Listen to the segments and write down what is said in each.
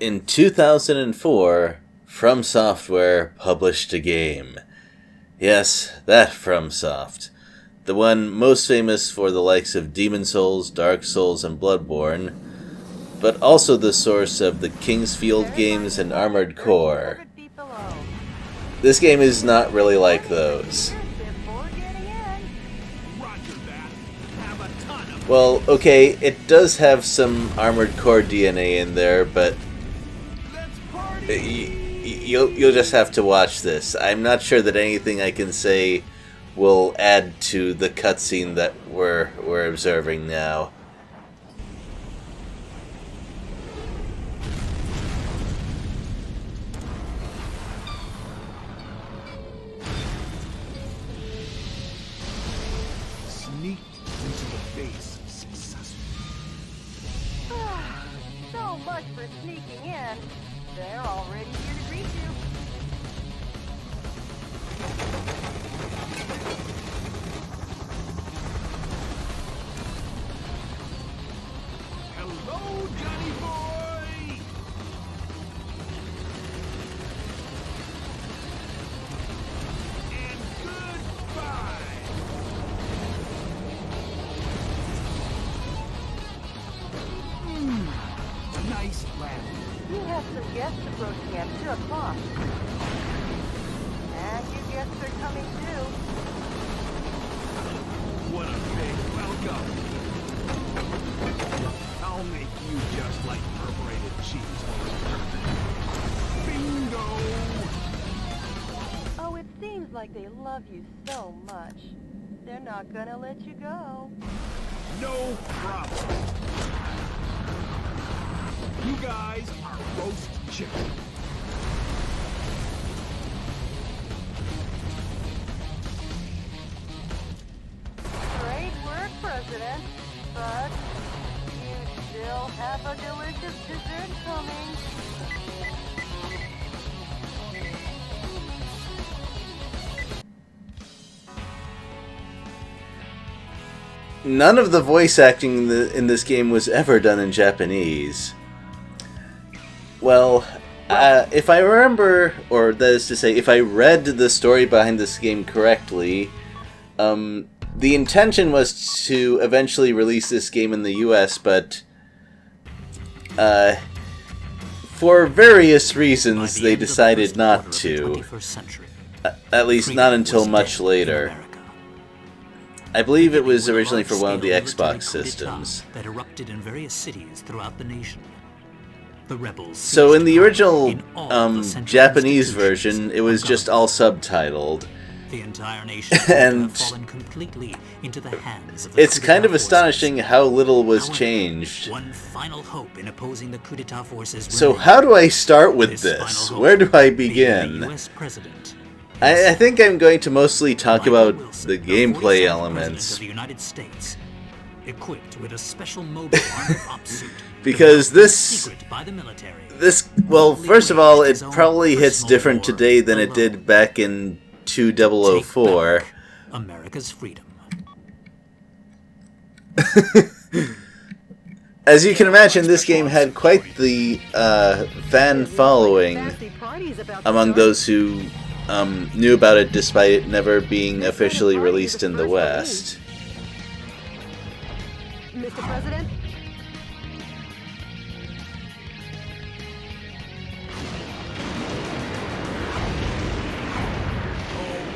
In 2004, From Software published a game. Yes, that FromSoft. The one most famous for the likes of Demon Souls, Dark Souls, and Bloodborne, but also the source of the Kingsfield games and Armored Core. This game is not really like those. Well, okay, it does have some Armored Core DNA in there, but you'll just have to watch this. I'm not sure that anything I can say will add to the cutscene that we're observing now. Sneaked into the base successfully. So much for sneaking in. They're already here to greet you. Hello, Johnny boy! And goodbye! Nice land. You have some guests approaching at 2 o'clock. And you guests are coming too. What a big welcome! I'll make you just like perforated cheese. Bingo! Oh, it seems like they love you so much. They're not gonna let you go. No problem. You guys are roast chicken. Great work, President. But you still have a delicious dessert coming. None of the voice acting in this game was ever done in Japanese. Well, if I remember, or that is to say, if I read the story behind this game correctly, the intention was to eventually release this game in the US, but for various reasons they decided not to. At least not until much later. I believe it was originally for one of the Xbox systems. That erupted in various cities throughout the nation. The rebels. So in the original Japanese version, it was just all subtitled. The entire nation and had fallen completely into the hands of the it's coup kind of d'etat astonishing forces. how little was However, changed. One final hope in opposing the coup d'etat forces. So remained. how do I start with This this? final Where do hope I being begin? the US president. I think I'm going to mostly talk Michael about Wilson, the the gameplay 47th elements. President of the United States, equipped with a special mobile armored op suit Because developed in this- secret by the military. Well, first of all, it probably hits different today than it did back in 2004. Take back America's freedom. As you can imagine, this game had quite the fan following among those who knew about it despite it never being officially released in the West. Mr. President?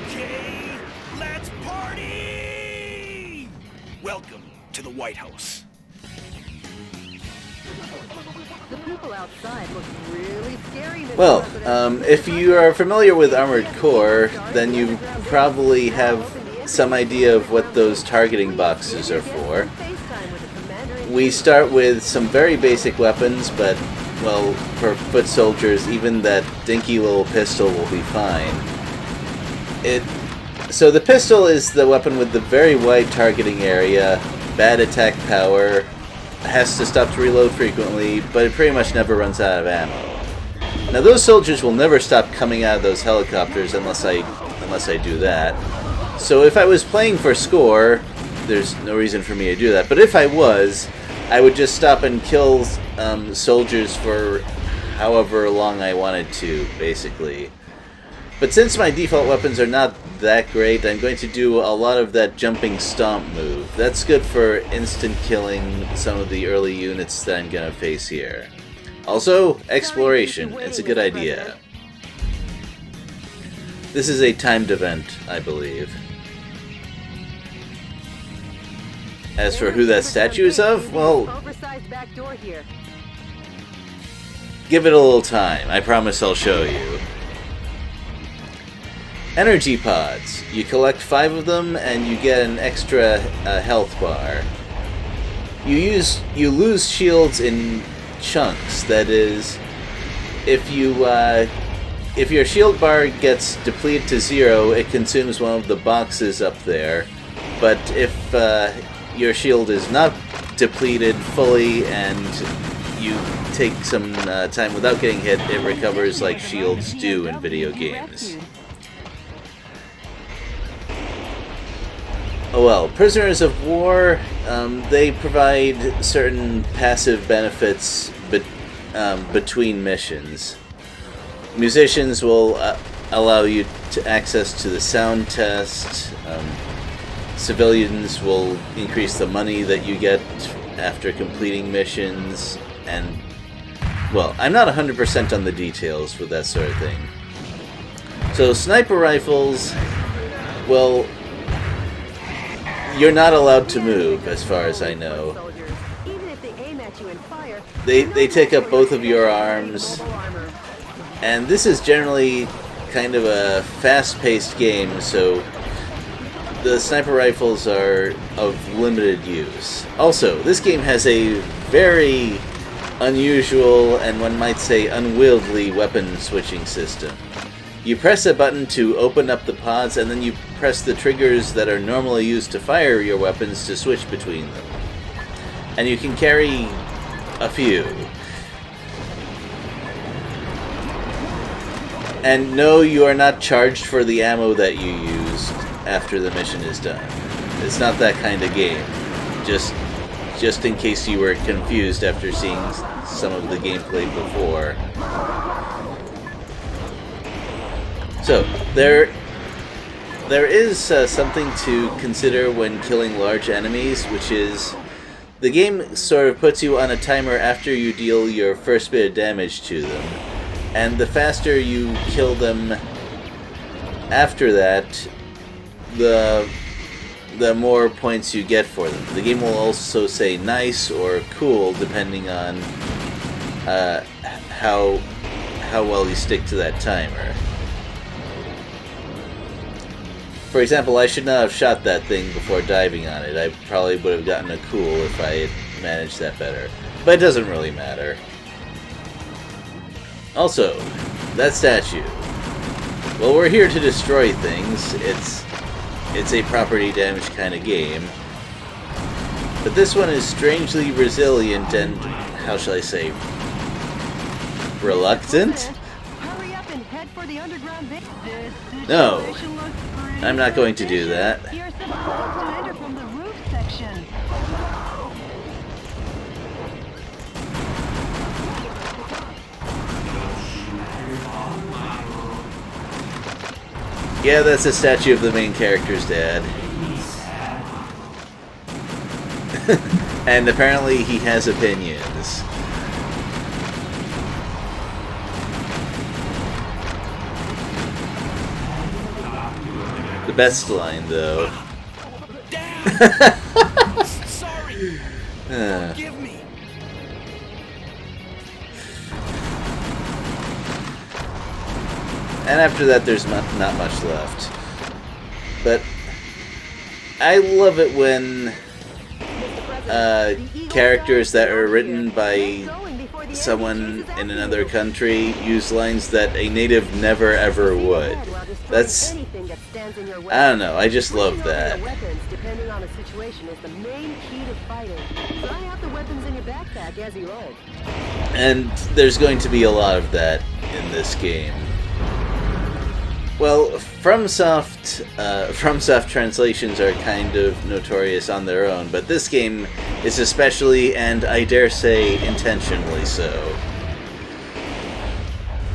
Okay, let's party! Welcome to the White House. The people outside look really scary, Mr. Well, President. if you are familiar with Armored Core, then you probably have some idea of what those targeting boxes are for. We start with some very basic weapons, but, well, for foot soldiers, even that dinky little pistol will be fine. So the pistol is the weapon with the very wide targeting area, bad attack power, has to stop to reload frequently, but it pretty much never runs out of ammo. Now those soldiers will never stop coming out of those helicopters unless I do that. So if I was playing for score, there's no reason for me to do that. But if I was, I would just stop and kill soldiers for however long I wanted to, basically. But since my default weapons are not that great, I'm going to do a lot of that jumping stomp move. That's good for instant killing some of the early units that I'm going to face here. Also, exploration. It's a good idea. This is a timed event, I believe. As for who that statue is of, well, give it a little time. I promise I'll show you. Energy pods. You collect 5 of them and you get an extra health bar. You lose shields in chunks. That is, if your shield bar gets depleted to 0, it consumes one of the boxes up there. But if your shield is not depleted fully and you take some time without getting hit, it recovers like shields do in video games. Oh well, prisoners of war, they provide certain passive benefits between missions. Musicians will allow you to access to the sound test. Civilians will increase the money that you get after completing missions. And, well, I'm not 100% on the details with that sort of thing. So, sniper rifles, well, you're not allowed to move, as far as I know. They take up both of your arms, and this is generally kind of a fast-paced game, so the sniper rifles are of limited use. Also, this game has a very unusual, and one might say unwieldy, weapon switching system. You press a button to open up the pods, and then you press the triggers that are normally used to fire your weapons to switch between them. And you can carry a few. And no, you are not charged for the ammo that you used after the mission is done. It's not that kind of game. Just in case you were confused after seeing some of the gameplay before. So, there is something to consider when killing large enemies, which is the game sort of puts you on a timer after you deal your first bit of damage to them. And the faster you kill them after that, the more points you get for them. The game will also say nice or cool depending on how well you stick to that timer. For example, I should not have shot that thing before diving on it. I probably would have gotten a cool if I had managed that better. But it doesn't really matter. Also, that statue. Well, we're here to destroy things. It's a property damage kind of game. But this one is strangely resilient and, how shall I say, reluctant? Hurry up and head for the underground base. No, I'm not going to do that. You're supposed to enter from the roof section. Yeah, that's a statue of the main character's dad. And apparently he has opinions. The best line, though. Dad! Sorry! Forgive me! And after that, there's not much left. But I love it when characters that are written by someone in another country use lines that a native never ever would. That's... I don't know, I just love that. Depending on the situation is the main key to fighting. Try out the weapons in your backpack as you like. And there's going to be a lot of that in this game. Well, FromSoft translations are kind of notorious on their own, but this game is especially, and I dare say intentionally so.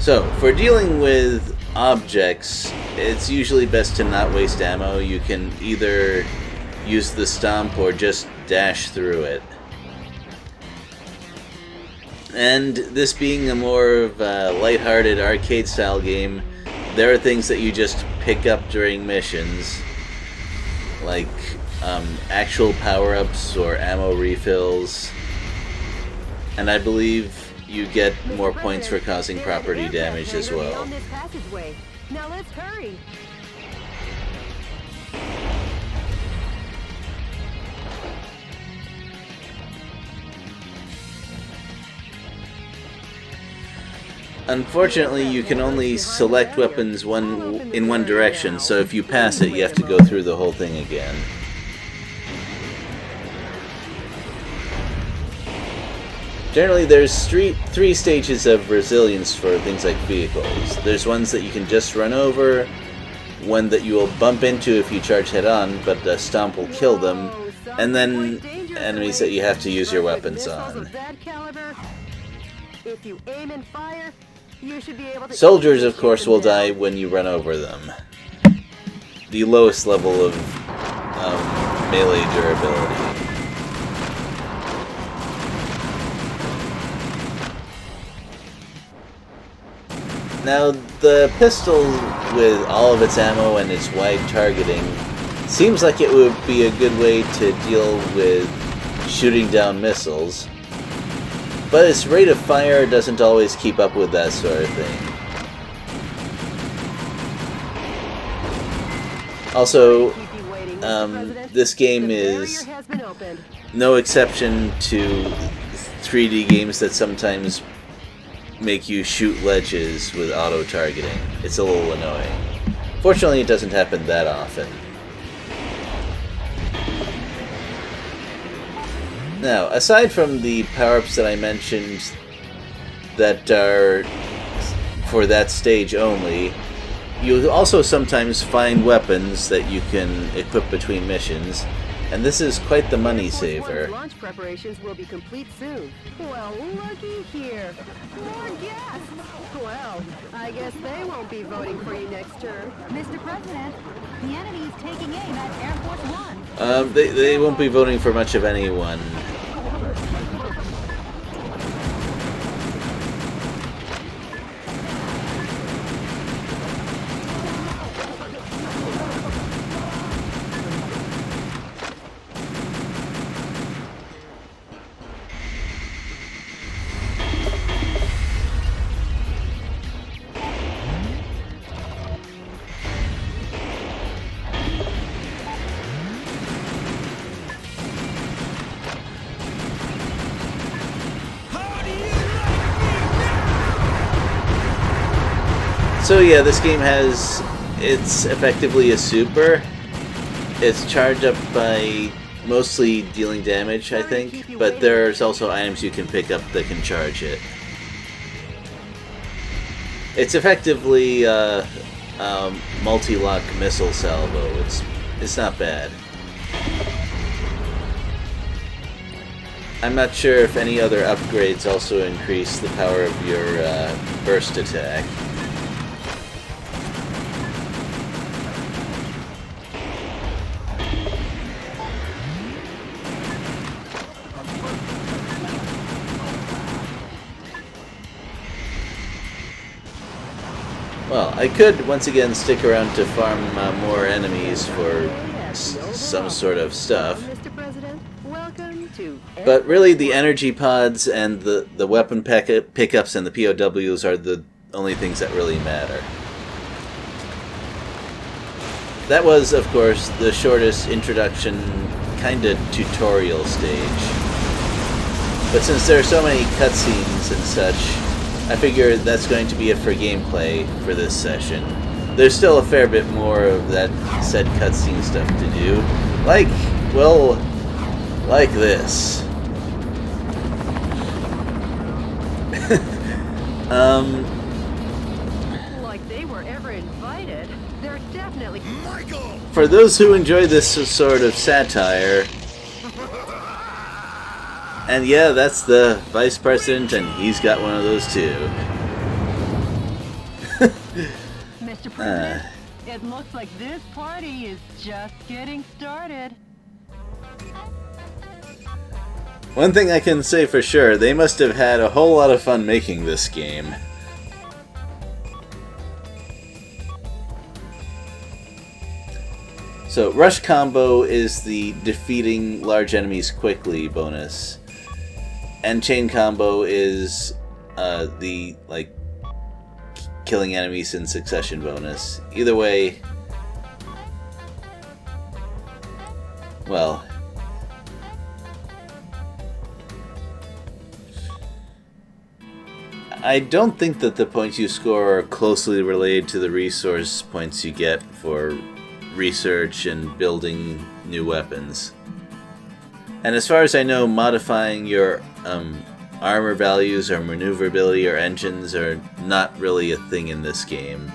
So, for dealing with objects, it's usually best to not waste ammo. You can either use the stomp or just dash through it. And this being a more of a lighthearted arcade-style game, there are things that you just pick up during missions, like actual power-ups or ammo refills. And I believe you get more points for causing property damage as well. Now let's hurry. Unfortunately, you can only select weapons in one direction, so if you pass it, you have to go through the whole thing again. Generally, there's three stages of resilience for things like vehicles. There's ones that you can just run over, one that you will bump into if you charge head-on, but a stomp will kill them, and then enemies that you have to use your weapons on. If you aim and fire, you should be able to. Soldiers, of course, will die when you run over them. The lowest level of melee durability. Now, the pistol, with all of its ammo and its wide targeting, seems like it would be a good way to deal with shooting down missiles. But its rate of fire doesn't always keep up with that sort of thing. Also, this game is no exception to 3D games that sometimes make you shoot ledges with auto-targeting. It's a little annoying. Fortunately, it doesn't happen that often. Now, aside from the power-ups that I mentioned that are for that stage only, you'll also sometimes find weapons that you can equip between missions, and this is quite the money saver. Launch preparations will be complete soon. Well, looky here. More guests. Well, I guess they won't be voting for you next term. Mr. President, the enemy is taking aim at Air Force One. They won't be voting for much of anyone. So yeah, this game it's effectively a super. It's charged up by mostly dealing damage, I think, but there's also items you can pick up that can charge it. It's effectively multi-lock missile salvo. It's not bad. I'm not sure if any other upgrades also increase the power of your burst attack. Well, I could once again stick around to farm more enemies for some sort of stuff. Mr. President, welcome to. But really, the energy pods and the weapon pickups and the POWs are the only things that really matter. That was, of course, the shortest introduction, kind of tutorial stage. But since there are so many cutscenes and such, I figure that's going to be it for gameplay for this session. There's still a fair bit more of that said cutscene stuff to do. Like this. Like they were ever invited. They're definitely. Michael! For those who enjoy this sort of satire, and yeah, that's the Vice President, and he's got one of those too. Mr. President. It looks like this party is just getting started. One thing I can say for sure, they must have had a whole lot of fun making this game. So, Rush Combo is the defeating large enemies quickly bonus. And Chain Combo is the, like, killing enemies in succession bonus. Either way, well, I don't think that the points you score are closely related to the resource points you get for research and building new weapons. And as far as I know, modifying your armor values or maneuverability or engines are not really a thing in this game.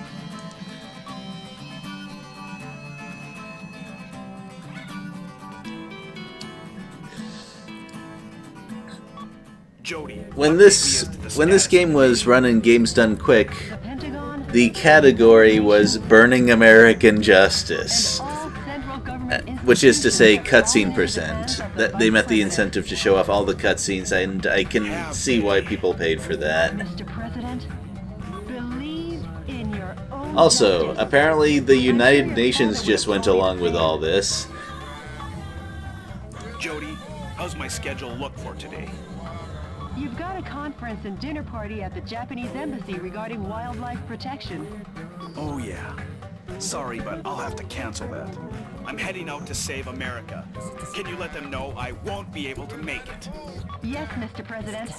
Jody, When this game was run in Games Done Quick, the category was Burning American Justice, which is to say cutscene percent. That they met the incentive to show off all the cutscenes, and I can see why people paid for that. Also, apparently the United Nations just went along with all this. Jody, how's my schedule look for today? You've got a conference and dinner party at the Japanese embassy regarding wildlife protection. Oh yeah. Sorry, but I'll have to cancel that. I'm heading out to save America. Can you let them know I won't be able to make it? Yes, Mr. President.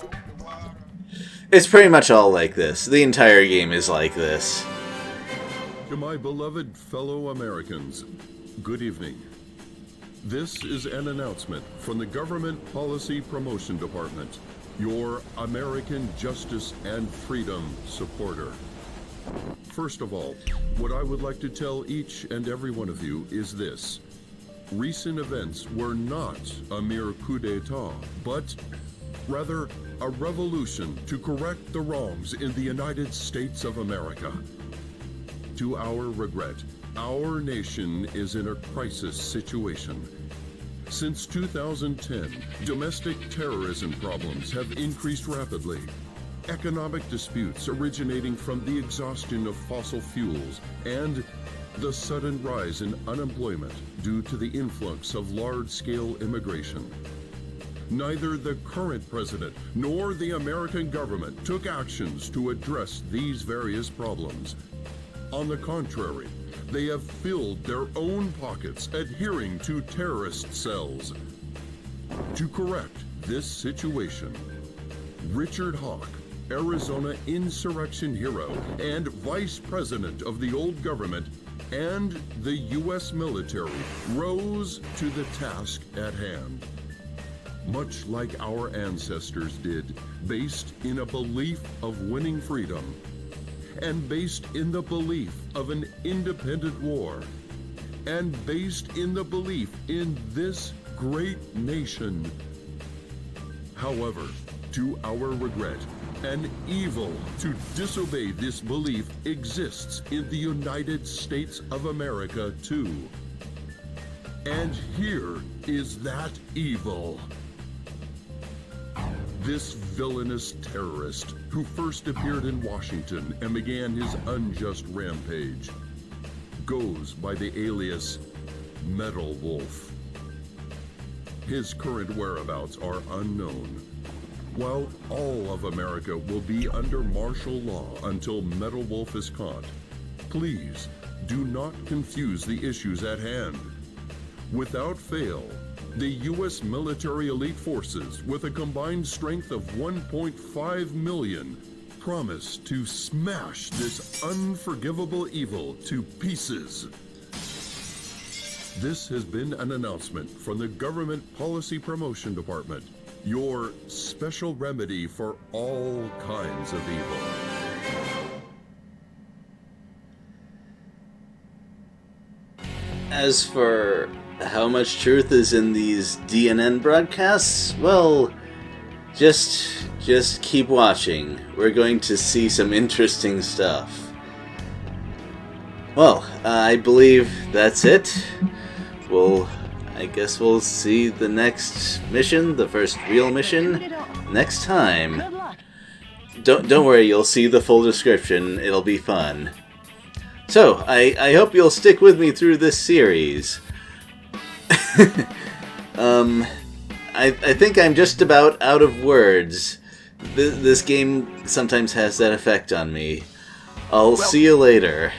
It's pretty much all like this. The entire game is like this. To my beloved fellow Americans, good evening. This is an announcement from the Government Policy Promotion Department, your American justice and freedom supporter. First of all, what I would like to tell each and every one of you is this. Recent events were not a mere coup d'etat, but rather a revolution to correct the wrongs in the United States of America. To our regret, our nation is in a crisis situation. Since 2010, domestic terrorism problems have increased rapidly. Economic disputes originating from the exhaustion of fossil fuels and the sudden rise in unemployment due to the influx of large-scale immigration. Neither the current president nor the American government took actions to address these various problems. On the contrary, they have filled their own pockets adhering to terrorist cells. To correct this situation, Richard Hawk, Arizona insurrection hero and vice president of the old government, and the U.S. military rose to the task at hand. Much like our ancestors did, based in a belief of winning freedom, and based in the belief of an independent war, and based in the belief in this great nation. However, to our regret, an evil to disobey this belief exists in the United States of America too. And here is that evil. This villainous terrorist who first appeared in Washington and began his unjust rampage goes by the alias Metal Wolf. His current whereabouts are unknown. While all of America will be under martial law until Metal Wolf is caught, please do not confuse the issues at hand. Without fail, the U.S. military elite forces, with a combined strength of 1.5 million, promise to smash this unforgivable evil to pieces. This has been an announcement from the Government Policy Promotion Department, your special remedy for all kinds of evil. As for how much truth is in these DNN broadcasts, well, just keep watching. We're going to see some interesting stuff. Well, I believe that's it. I guess we'll see the next mission, the first real mission, next time. Good luck. Don't worry, you'll see the full description. It'll be fun. So, I hope you'll stick with me through this series. I think I'm just about out of words. This game sometimes has that effect on me. I'll see you later.